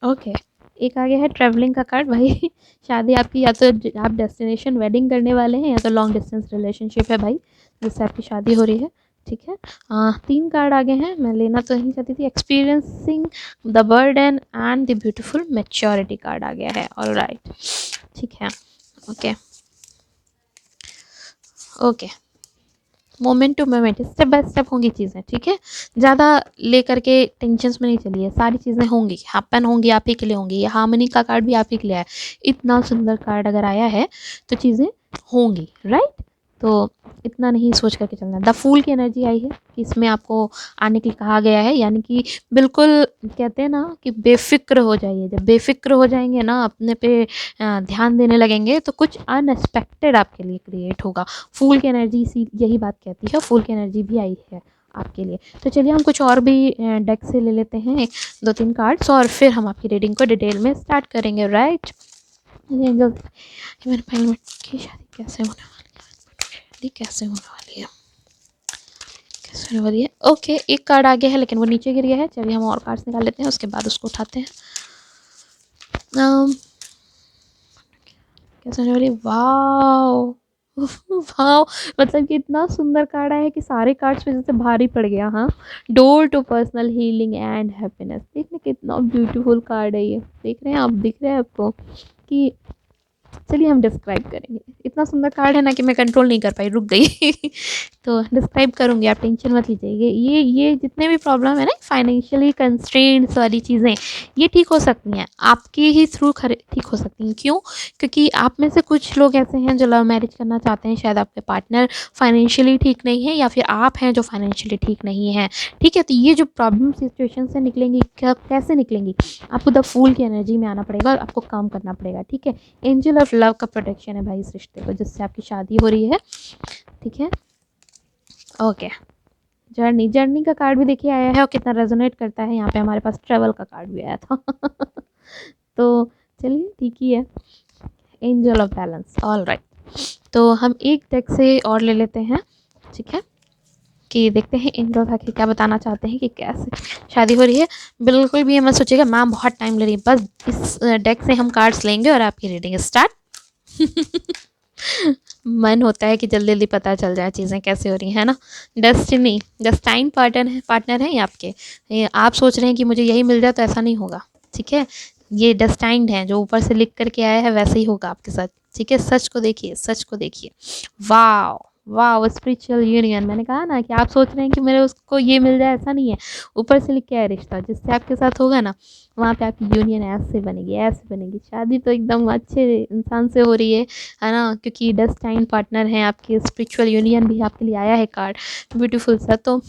ओके, एक आ गया है ट्रैवलिंग का कार्ड भाई। शादी आपकी, या तो आप डेस्टिनेशन वेडिंग करने वाले हैं, या तो लॉन्ग डिस्टेंस रिलेशनशिप है भाई, जिससे आपकी शादी हो रही है, ठीक है। 3 कार्ड आ गए हैं, मैं लेना तो नहीं चाहती थी। Experiencing the burden and the beautiful maturity card आ गया है। ऑल राइट, ठीक है, okay okay. Moment to moment, step by step होंगी चीज़ें, ठीक है। ज़्यादा लेकर के टेंशन्स में नहीं चलिए, सारी चीज़ें होंगी, हैपन होंगी, आप ही के लिए होंगी। ये हार्मनी का कार्ड भी आप ही के लिए है। इतना सुंदर कार्ड अगर आया है तो चीज़ें होंगी, राइट। तो इतना नहीं सोच करके चलना। द फूल की एनर्जी आई है कि इसमें आपको आने के लिए कहा गया है, यानी कि बिल्कुल कहते हैं ना कि बेफिक्र हो जाइए। जब बेफिक्र हो जाएंगे ना, अपने पे ध्यान देने लगेंगे, तो कुछ अनएक्सपेक्टेड आपके लिए क्रिएट होगा। फूल की एनर्जी इसी यही बात कहती है, फूल की एनर्जी भी आई है आपके लिए। तो चलिए हम कुछ और भी डेक से ले लेते हैं 2-3 कार्ड्स और फिर हम आपकी रीडिंग को डिटेल में स्टार्ट करेंगे, राइट। मेरे भाई की शादी कैसे होने वाली है, शादी कैसे होने वाली है, कैसे होने वाली है। ओके, एक कार्ड आगे है लेकिन वो नीचे गिर गया है। चलिए हम और कार्ड्स निकाल लेते हैं, उसके बाद उसको उठाते हैं। कैसे होने वाली, वाओ वाओ, मतलब कि इतना सुंदर कार्ड आया है कि सारे कार्ड्स पे जैसे भारी पड़ गया। हाँ, door to personal healing and happiness. देखने कितना ब्यूटीफुल कार्ड है ये, देख रहे हैं आप, दिख रहा है आपको कि, चलिए हम डिस्क्राइब करेंगे। इतना सुंदर कार्ड है ना कि मैं कंट्रोल नहीं कर पाई, रुक गई तो डिस्क्राइब करूँगी, आप टेंशन मत लीजिए। ये जितने भी प्रॉब्लम है ना, फाइनेंशियली कंस्ट्रेंट्स वाली चीज़ें, ये ठीक हो सकती हैं, आपके ही थ्रू ठीक हो सकती हैं। क्यों? क्योंकि आप में से कुछ लोग ऐसे हैं जो लव मैरिज करना चाहते हैं, शायद आपके पार्टनर फाइनेंशियली ठीक नहीं है, या फिर आप हैं जो फाइनेंशियली ठीक नहीं है। ठीक है, तो ये जो प्रॉब्लम सिचुएशन से निकलेंगी, कैसे निकलेंगी, आपको द फूल की एनर्जी में आना पड़ेगा और आपको काम करना पड़ेगा। ठीक है, एंजल ऑफ लव का प्रोटेक्शन है भाई इस रिश्ते को, जिससे आपकी शादी हो रही है। ठीक है, ओके। जर्नी का कार्ड भी देखिए आया है और कितना रेजोनेट करता है। यहाँ पे हमारे पास ट्रेवल का कार्ड भी आया था तो चलिए ठीक ही है। Angel of balance, all right. तो हम एक डेक से और ले लेते हैं, ठीक है, कि देखते हैं एंजल आखिर क्या बताना चाहते हैं कि कैसे शादी हो रही है। बिल्कुल भी ये मत सोचिएगा मैम बहुत टाइम ले रही है, बस इस डेक से हम कार्ड्स लेंगे और आपकी रीडिंग स्टार्ट मन होता है कि जल्दी जल्दी पता चल जाए चीज़ें कैसे हो रही हैं, है ना। डेस्टाइन पार्टनर है ये आपके। ये आप सोच रहे हैं कि मुझे यही मिल जाए, तो ऐसा नहीं होगा। ठीक है, ये डेस्टाइंड है, जो ऊपर से लिख करके आया है वैसे ही होगा आपके साथ। ठीक है, सच को देखिए, सच को देखिए। वाह वाह, स्पिरिचुअल यूनियन। मैंने कहा ना कि आप सोच रहे हैं कि मेरे उसको ये मिल जाए, ऐसा नहीं है। ऊपर से लिख के आया रिश्ता, जिससे आपके साथ होगा ना, वहाँ पे आपकी यूनियन ऐसे बनेगी, ऐसे बनेगी। शादी तो एकदम अच्छे इंसान से हो रही है ना, क्योंकि डेस्टाइन पार्टनर हैं आपके। स्पिरिचुअल यूनियन भी आपके लिए आया है कार्ड, ब्यूटीफुल सा। तो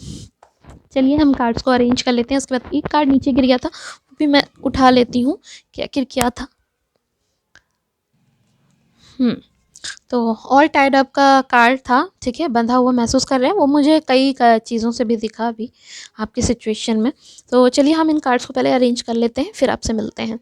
चलिए हम कार्ड्स को अरेंज कर लेते हैं। उसके बाद एक कार्ड नीचे गिर गया था, वो भी मैं उठा लेती हूँ कि आखिर क्या था। तो ऑल टाइड अप का कार्ड था। ठीक है, बंधा हुआ महसूस कर रहे हैं, वो मुझे कई चीज़ों से भी दिखा अभी आपकी सिचुएशन में। तो चलिए हम इन कार्ड्स को पहले अरेंज कर लेते हैं, फिर आपसे मिलते हैं।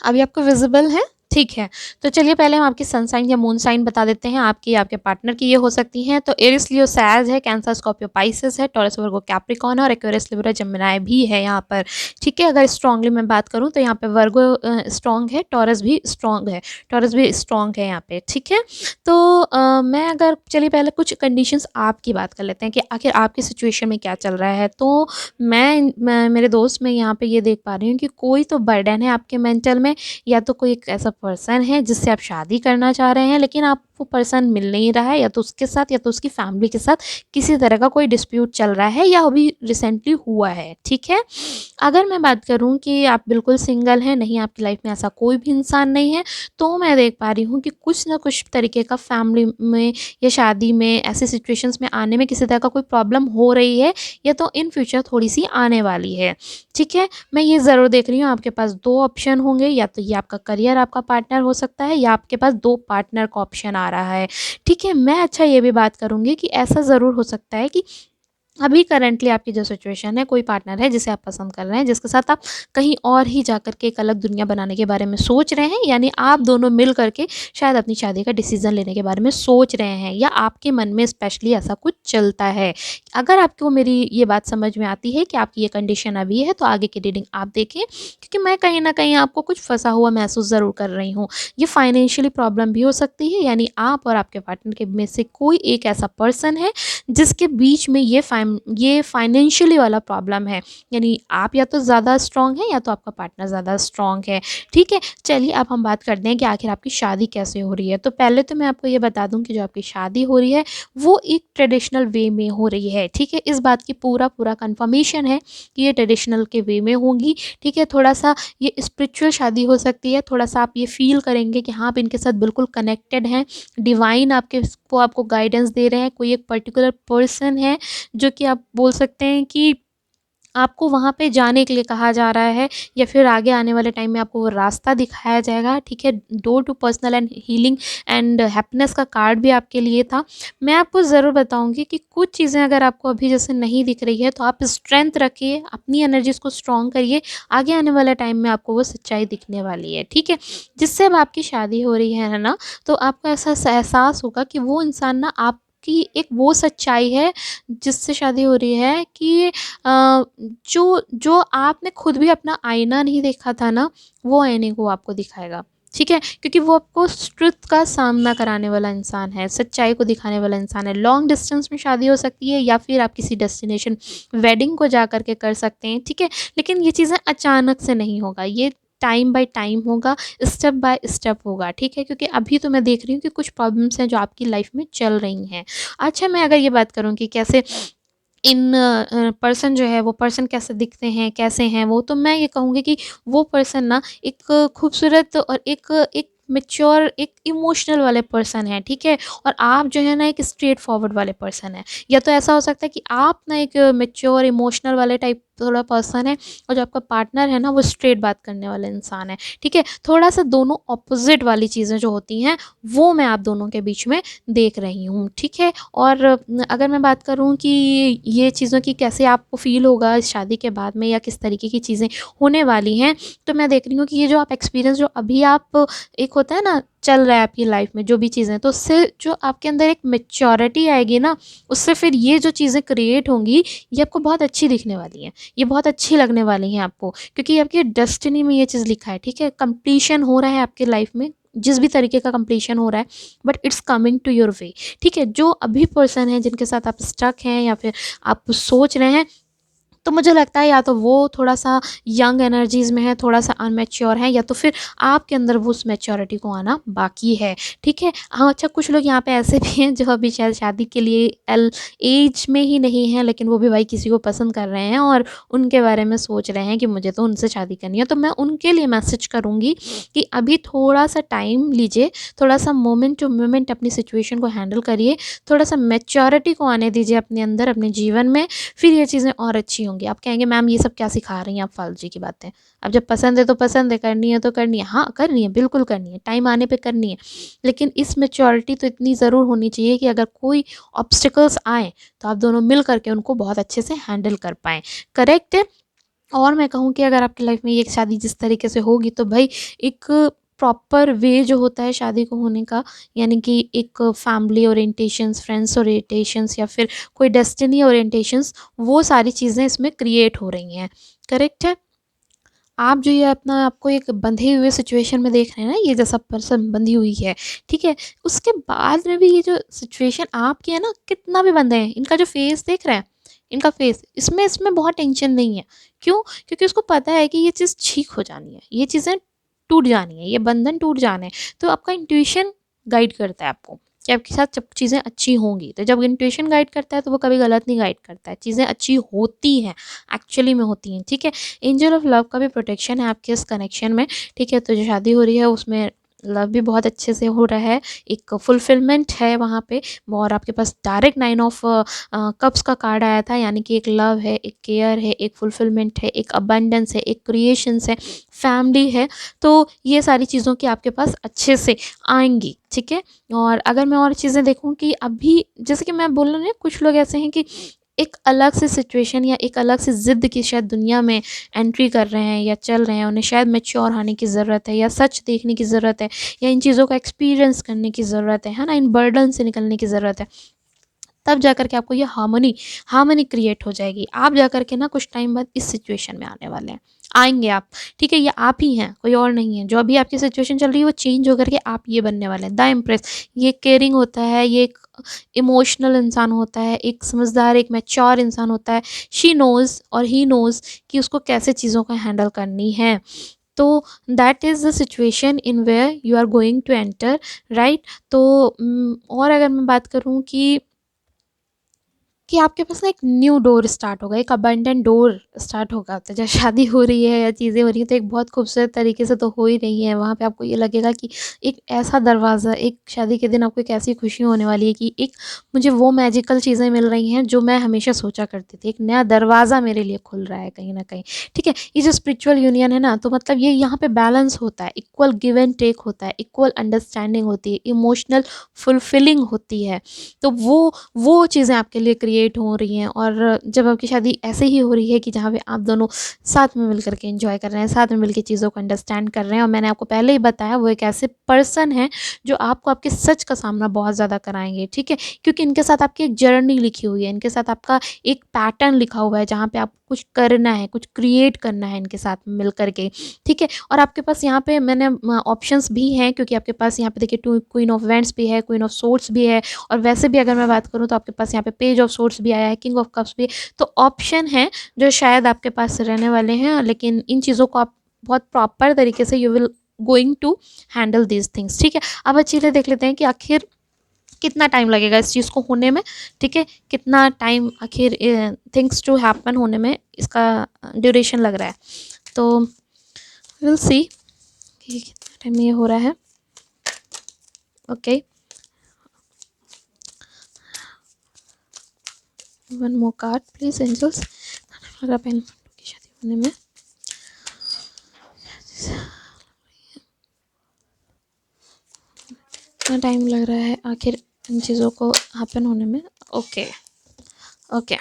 अभी आपको विजिबल है? ठीक है, तो चलिए पहले हम आपकी सन साइन या मून साइन बता देते हैं। आपकी, आपके पार्टनर की ये हो सकती हैं। तो एरिस, लियो, सैज है, कैंसर, स्कॉर्पियो, पाइसेस है, टॉरस, वर्गो, कैप्रिकॉर्न और एक्वेरियस, लिब्रा, जमिनी भी है यहाँ पर। ठीक है, अगर स्ट्रांगली मैं बात करूँ तो यहाँ पे वर्गो स्ट्रांग है, टॉरस भी स्ट्रांग है, टॉरस भी स्ट्रांग है यहाँ पे। ठीक है, तो मैं अगर, चलिए पहले कुछ कंडीशंस आपकी बात कर लेते हैं कि आखिर आपकी सिचुएशन में क्या चल रहा है। तो मैं मेरे दोस्त में यहाँ पे ये देख पा रही हूँ कि कोई तो बर्डन है आपके मेंटल में, या तो कोई एक ऐसा पर्सन है जिससे आप शादी करना चाह रहे हैं, लेकिन आप वो पर्सन मिल नहीं रहा है, या तो उसके साथ या तो उसकी फैमिली के साथ किसी तरह का कोई डिस्प्यूट चल रहा है, या अभी रिसेंटली हुआ है। ठीक है, अगर मैं बात करूं कि आप बिल्कुल सिंगल हैं, नहीं आपकी लाइफ में ऐसा कोई भी इंसान नहीं है, तो मैं देख पा रही हूँ कि कुछ ना कुछ तरीके का फैमिली में या शादी में ऐसे सिचुएशंस में आने में किसी तरह का कोई प्रॉब्लम हो रही है, या तो इन फ्यूचर थोड़ी सी आने वाली है। ठीक है, मैं ये ज़रूर देख रही हूँ आपके पास दो ऑप्शन होंगे, या तो ये आपका करियर, आपका पार्टनर हो सकता है, या आपके पास दो पार्टनर का ऑप्शन आ रहा है। ठीक है, मैं अच्छा ये भी बात करूँगी कि ऐसा ज़रूर हो सकता है कि अभी करंटली आपकी जो सिचुएशन है, कोई पार्टनर है जिसे आप पसंद कर रहे हैं, जिसके साथ आप कहीं और ही जाकर के एक अलग दुनिया बनाने के बारे में सोच रहे हैं, यानी आप दोनों मिल करके शायद अपनी शादी का डिसीजन लेने के बारे में सोच रहे हैं, या आपके मन में स्पेशली ऐसा कुछ चलता है। अगर आपको मेरी ये बात समझ में आती है कि आपकी ये कंडीशन अभी है, तो आगे की रीडिंग आप देखें, क्योंकि मैं कहीं ना कहीं आपको कुछ फंसा हुआ महसूस ज़रूर कर रही हूँ। ये फाइनेंशियली प्रॉब्लम भी हो सकती है, यानी आप और आपके पार्टनर के में से कोई एक ऐसा पर्सन है जिसके बीच में ये फाइनेंशियली वाला प्रॉब्लम है, यानी आप या तो ज़्यादा स्ट्रॉन्ग है, या तो आपका पार्टनर ज़्यादा स्ट्रॉन्ग है। ठीक है, चलिए अब हम बात करते हैं कि आखिर आपकी शादी कैसे हो रही है। तो पहले तो मैं आपको ये बता दूं कि जो आपकी शादी हो रही है वो एक ट्रेडिशनल वे में हो रही है। ठीक है, इस बात की पूरा कंफर्मेशन है कि ये ट्रेडिशनल के वे में होगी। ठीक है, थोड़ा सा ये स्पिरिचुअल शादी हो सकती है, थोड़ा सा आप ये फील करेंगे कि हाँ आप इनके साथ बिल्कुल कनेक्टेड हैं, डिवाइन आपको गाइडेंस दे रहे हैं, कोई एक पर्टिकुलर पर्सन है जो कि आप बोल सकते हैं कि आपको वहाँ पे जाने के लिए कहा जा रहा है, या फिर आगे आने वाले टाइम में आपको वो रास्ता दिखाया जाएगा, ठीक है। Door to personal and healing and happiness का कार्ड भी आपके लिए था। मैं आपको ज़रूर बताऊँगी कि कुछ चीज़ें अगर आपको अभी जैसे नहीं दिख रही है, तो आप स्ट्रेंथ रखिए, अपनी एनर्जीज़ को स्ट्रॉन्ग करिए, आगे आने वाले टाइम में आपको वो सच्चाई दिखने वाली है, ठीक है। जिससे अब आपकी शादी हो रही है ना, तो आपको ऐसा एहसास होगा कि वो इंसान ना आपकी एक वो सच्चाई है जिससे शादी हो रही है कि जो जो आपने खुद भी अपना आईना नहीं देखा था ना, वो आईने को आपको दिखाएगा, ठीक है। क्योंकि वो आपको ट्रुथ का सामना कराने वाला इंसान है, सच्चाई को दिखाने वाला इंसान है। लॉन्ग डिस्टेंस में शादी हो सकती है, या फिर आप किसी डेस्टिनेशन वेडिंग को जा कर के कर सकते हैं, ठीक है। लेकिन ये चीज़ें अचानक से नहीं होगा, ये टाइम बाय टाइम होगा, स्टेप बाय स्टेप होगा, ठीक है। क्योंकि अभी तो मैं देख रही हूँ कि कुछ प्रॉब्लम्स हैं जो आपकी लाइफ में चल रही हैं। अच्छा, मैं अगर ये बात करूँ कि कैसे इन पर्सन जो है वो पर्सन कैसे दिखते हैं, कैसे हैं वो, तो मैं ये कहूँगी कि वो पर्सन ना एक खूबसूरत और एक मैच्योर, एक इमोशनल वाले पर्सन है, ठीक है। और आप जो है ना एक स्ट्रेट फॉरवर्ड वाले पर्सन है। या तो ऐसा हो सकता है कि आप ना एक मैच्योर इमोशनल वाले टाइप थोड़ा पर्सन है, और जो आपका पार्टनर है ना वो स्ट्रेट बात करने वाला इंसान है, ठीक है। थोड़ा सा दोनों ऑपोजिट वाली चीज़ें जो होती हैं, वो मैं आप दोनों के बीच में देख रही हूँ, ठीक है। और अगर मैं बात करूँ कि ये चीज़ों की कैसे आपको फ़ील होगा इस शादी के बाद में, या किस तरीके की चीज़ें होने वाली हैं, तो मैं देख रही हूँ कि ये जो आप एक्सपीरियंस जो अभी आप, एक होता है ना चल रहा है आपकी लाइफ में जो भी चीज़ें, तो उससे जो आपके अंदर एक मैच्योरिटी आएगी ना, उससे फिर ये जो चीज़ें क्रिएट होंगी, ये आपको बहुत अच्छी दिखने वाली हैं, ये बहुत अच्छी लगने वाली हैं आपको, क्योंकि आपकी डेस्टिनी में ये चीज़ लिखा है, ठीक है। कंप्लीशन हो रहा है आपकी लाइफ में, जिस भी तरीके का कंप्लीशन हो रहा है, but it's coming to your way, ठीक है। जो अभी पर्सन है जिनके साथ आप स्टक हैं, या फिर आप सोच रहे हैं, तो मुझे लगता है या तो वो थोड़ा-सा यंग एनर्जीज़ में है, थोड़ा-सा अनमैच्योर है, या तो फिर आपके अंदर वो उस मैच्योरिटी को आना बाकी है, ठीक है। हाँ, अच्छा, कुछ लोग यहाँ पे ऐसे भी हैं जो अभी शायद शादी के लिए एज में ही नहीं हैं, लेकिन वो भी भाई किसी को पसंद कर रहे हैं, और उनके बारे में सोच रहे हैं कि मुझे तो उनसे शादी करनी है। तो मैं उनके लिए मैसेज करूँगी कि अभी थोड़ा-सा टाइम लीजिए, थोड़ा-सा मोमेंट टू मोमेंट अपनी सिचुएशन को हैंडल करिए, थोड़ा-सा मैच्योरिटी को आने दीजिए अपने अंदर, अपने जीवन में, फिर ये चीज़ें और अच्छी होंगी। आप कहेंगे मैम ये सब क्या सिखा रही हैं आप, फालतू की बातें। अब जब पसंद है तो पसंद है, करनी है तो करनी है। हाँ, करनी है, बिल्कुल करनी है, टाइम आने पे करनी है। लेकिन इस मैच्योरिटी तो इतनी ज़रूर होनी चाहिए कि अगर कोई ऑब्स्टिकल्स आएँ, तो आप दोनों मिल कर के उनको बहुत अच्छे से हैंडल कर पाएँ। करेक्ट है? और मैं कहूँ कि अगर आपकी लाइफ में ये शादी जिस तरीके से होगी, तो भाई एक प्रॉपर वे जो होता है शादी को होने का, यानी कि एक फैमिली ओरिएंटेशंस, फ्रेंड्स ओरिएंटेशंस, या फिर कोई डेस्टिनी ओरिएंटेशंस, वो सारी चीज़ें इसमें क्रिएट हो रही हैं। करेक्ट है? आप जो ये अपना आपको एक बंधे हुए सिचुएशन में देख रहे हैं ना, ये जैसा पर्सन बंधी हुई है, ठीक है? उसके बाद में भी ये जो सिचुएशन आपकी है ना, कितना भी बंधे हैं, इनका जो फेस देख रहे हैं, इनका फेस, इसमें इसमें बहुत टेंशन नहीं है। क्यों? क्योंकि उसको पता है कि ये चीज़ ठीक हो जानी है, ये चीज़ें टूट जानी है, ये बंधन टूट जाने हैं। तो आपका इंट्यूशन गाइड करता है आपको कि आपके साथ जब चीज़ें अच्छी होंगी। तो जब इंट्यूशन गाइड करता है, तो वो कभी गलत नहीं गाइड करता है, चीज़ें अच्छी होती हैं, एक्चुअली में होती हैं, ठीक है। एंजल ऑफ लव का भी प्रोटेक्शन है आपके इस कनेक्शन में, ठीक है। तो जो शादी हो रही है उसमें लव भी बहुत अच्छे से हो रहा है, एक फुलफिलमेंट है वहाँ पे। और आपके पास डायरेक्ट 9 ऑफ कप्स का कार्ड आया था, यानी कि एक लव है, एक केयर है, एक फुलफिलमेंट है, एक अबंडेंस है, एक क्रिएशंस है, फैमिली है। तो ये सारी चीज़ों की आपके पास अच्छे से आएंगी, ठीक है। और अगर मैं और चीज़ें देखूँ कि अभी जैसे कि मैं बोल रही हूँ, कुछ लोग ऐसे हैं कि एक अलग से सिचुएशन या एक अलग से ज़िद की शायद दुनिया में एंट्री कर रहे हैं या चल रहे हैं, उन्हें शायद मैच्योर होने की ज़रूरत है, या सच देखने की ज़रूरत है, या इन चीज़ों का एक्सपीरियंस करने की ज़रूरत है ना, इन बर्डन से निकलने की ज़रूरत है। तब जाकर के आपको ये हार्मनी हार्मनी क्रिएट हो जाएगी। आप जाकर के ना कुछ टाइम बाद इस सिचुएशन में आने वाले हैं, आएँगे आप, ठीक है? ये आप ही हैं, कोई और नहीं है। जो अभी आपकी सिचुएशन चल रही है वो चेंज होकर के आप ये बनने वाले हैं, द इम्प्रेस। ये केयरिंग होता है, ये एक इमोशनल इंसान होता है, एक समझदार, एक मैच्योर इंसान होता है। शी नोज़ और ही नोज़ कि उसको कैसे चीज़ों को हैंडल करनी है। तो that is the situation in where you are going to enter, right? तो और अगर मैं बात करूँ कि कि आपके पास ना एक न्यू डोर स्टार्ट होगा, एक अबंडेंट डोर स्टार्ट होगा। तो जब शादी हो रही है या चीज़ें हो रही हैं तो एक बहुत खूबसूरत तरीके से तो हो ही रही हैं, वहाँ पे आपको ये लगेगा कि एक ऐसा दरवाज़ा, एक शादी के दिन आपको एक ऐसी खुशी होने वाली है कि एक मुझे वो मैजिकल चीज़ें मिल रही हैं जो मैं हमेशा सोचा करती थी। एक नया दरवाज़ा मेरे लिए खुल रहा है कहीं न कहीं, ठीक है? ये जो स्पिरिचुअल यूनियन है ना, तो मतलब ये यहाँ पे बैलेंस होता है, इक्वल गिव एंड टेक होता है, इक्वल अंडरस्टैंडिंग होती है, इमोशनल फुलफिलिंग होती है। तो वो चीज़ें आपके लिए क्रिएट हो रही हैं। और जब आपकी शादी ऐसे ही हो रही है कि जहाँ पे आप दोनों साथ में मिल कर के एंजॉय कर रहे हैं, साथ में मिल के चीज़ों को अंडरस्टैंड कर रहे हैं, और मैंने आपको पहले ही बताया वो एक ऐसे पर्सन है जो आपको आपके सच का सामना बहुत ज़्यादा कराएंगे, ठीक है? क्योंकि इनके साथ आपकी एक जर्नी लिखी हुई है, इनके साथ आपका एक पैटर्न लिखा हुआ है जहाँ पे आपको कुछ करना है, कुछ क्रिएट करना है इनके साथ मिल कर के, ठीक है? और आपके पास यहाँ पे मैंने ऑप्शंस भी हैं, क्योंकि आपके पास यहाँ पे देखिए टू क्वीन ऑफ वेंट्स भी है, क्वीन ऑफ सोर्ड्स भी है, और वैसे भी अगर मैं बात करूँ तो आपके पास यहाँ पे पेज ऑफ सोर्ड्स भी आया है, किंग ऑफ कप्स भी। तो ऑप्शन है जो शायद आपके पास रहने वाले हैं, लेकिन इन चीज़ों को आप बहुत प्रॉपर तरीके से you will going to handle these things, ठीक है? अब अच्छी तरह देख लेते हैं कि आखिर कितना टाइम लगेगा इस चीज़ को होने में, ठीक है? कितना टाइम आखिर थिंग्स टू हैपन होने में इसका ड्यूरेशन लग रहा है। तो विल सी कि कितना टाइम ये हो रहा है। Okay, one more card please angels. पहन की शादी होने में कितना टाइम लग रहा है आखिर इन चीज़ों को हैपन होने में। Okay okay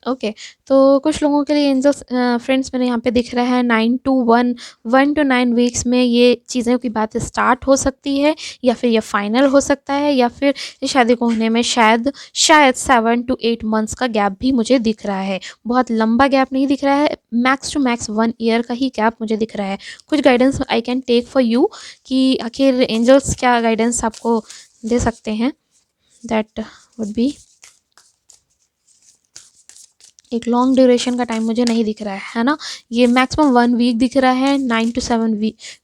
okay. तो कुछ लोगों के लिए एंजल्स फ्रेंड्स मेरे यहाँ पे दिख रहा है 1 to 9 वीक्स में ये चीज़ों की बात स्टार्ट हो सकती है, या फिर ये फाइनल हो सकता है, या फिर इस शादी को होने में शायद 7 to 8 मंथ्स का गैप भी मुझे दिख रहा है। बहुत लंबा गैप नहीं दिख रहा है, मैक्स टू मैक्स 1 ईयर का ही गैप मुझे दिख रहा है। कुछ guidance I can take for you कि आखिर एंजल्स क्या गाइडेंस आपको दे सकते हैं। दैट वुड बी एक लॉन्ग ड्यूरेशन का टाइम मुझे नहीं दिख रहा है ना? ये मैक्सिमम 1 वीक दिख रहा है। 9 to 7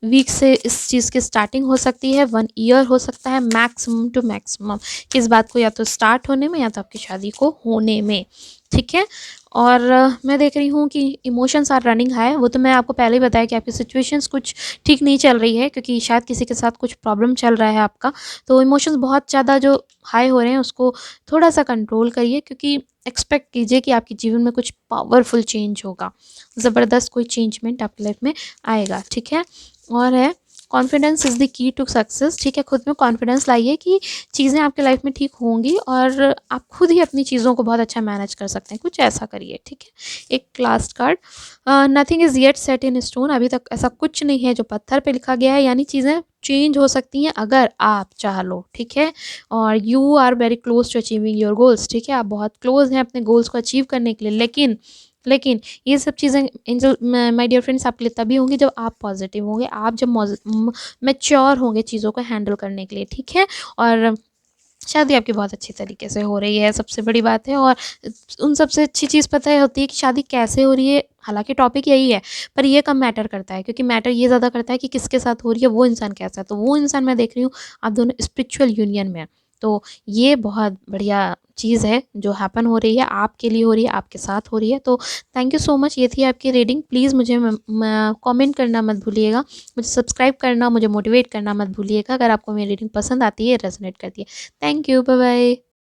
वीक से इस चीज़ की स्टार्टिंग हो सकती है, 1 ईयर हो सकता है मैक्सिमम टू मैक्सिमम, किस बात को या तो स्टार्ट होने में या तो आपकी शादी को होने में, ठीक है? और मैं देख रही हूँ कि इमोशंस आर रनिंग हाई। वो तो मैं आपको पहले ही बताया कि आपकी सिचुएशंस कुछ ठीक नहीं चल रही है, क्योंकि शायद किसी के साथ कुछ प्रॉब्लम चल रहा है आपका। तो इमोशंस बहुत ज़्यादा जो हाई हो रहे हैं उसको थोड़ा सा कंट्रोल करिए, क्योंकि एक्सपेक्ट कीजिए कि आपके जीवन में कुछ पावरफुल चेंज होगा, ज़बरदस्त कोई चेंजमेंट आपकी लाइफ में आएगा, ठीक है? और है confidence is the key to success, ठीक है? खुद में कॉन्फिडेंस लाइए कि चीज़ें आपके लाइफ में ठीक होंगी, और आप खुद ही अपनी चीज़ों को बहुत अच्छा मैनेज कर सकते हैं, कुछ ऐसा करिए, ठीक है? एक last card, nothing is yet set in stone, अभी तक ऐसा कुछ नहीं है जो पत्थर पे लिखा गया है, यानी चीज़ें चेंज हो सकती हैं अगर आप चाह लो, ठीक है? और you are very close to achieving your goals, ठीक है? आप बहुत क्लोज हैं अपने गोल्स को अचीव करने के लिए, लेकिन ये सब चीज़ें एंजल माय डियर फ्रेंड्स आपके लिए तभी होंगी जब आप पॉजिटिव होंगे, आप जब मैच्योर होंगे चीज़ों को हैंडल करने के लिए, ठीक है? और शादी आपकी बहुत अच्छी तरीके से हो रही है, सबसे बड़ी बात है। और उन सबसे अच्छी चीज़ पता है होती है कि शादी कैसे हो रही है, हालाँकि टॉपिक यही है, पर ये कम मैटर करता है, क्योंकि मैटर ये ज़्यादा करता है कि किसके साथ हो रही है, वो इंसान कैसा है। तो वो इंसान मैं देख रही हूँ आप दोनों स्पिरिचुअल यूनियन में हैं। तो ये बहुत बढ़िया चीज़ है जो हैपन हो रही है, आपके लिए हो रही है, आपके साथ हो रही है। तो थैंक यू सो मच, ये थी आपकी रीडिंग। प्लीज़ मुझे कमेंट करना मत भूलिएगा, मुझे सब्सक्राइब करना, मुझे मोटिवेट करना मत भूलिएगा अगर आपको मेरी रीडिंग पसंद आती है, रेजोनेट करती है। Thank you, bye bye.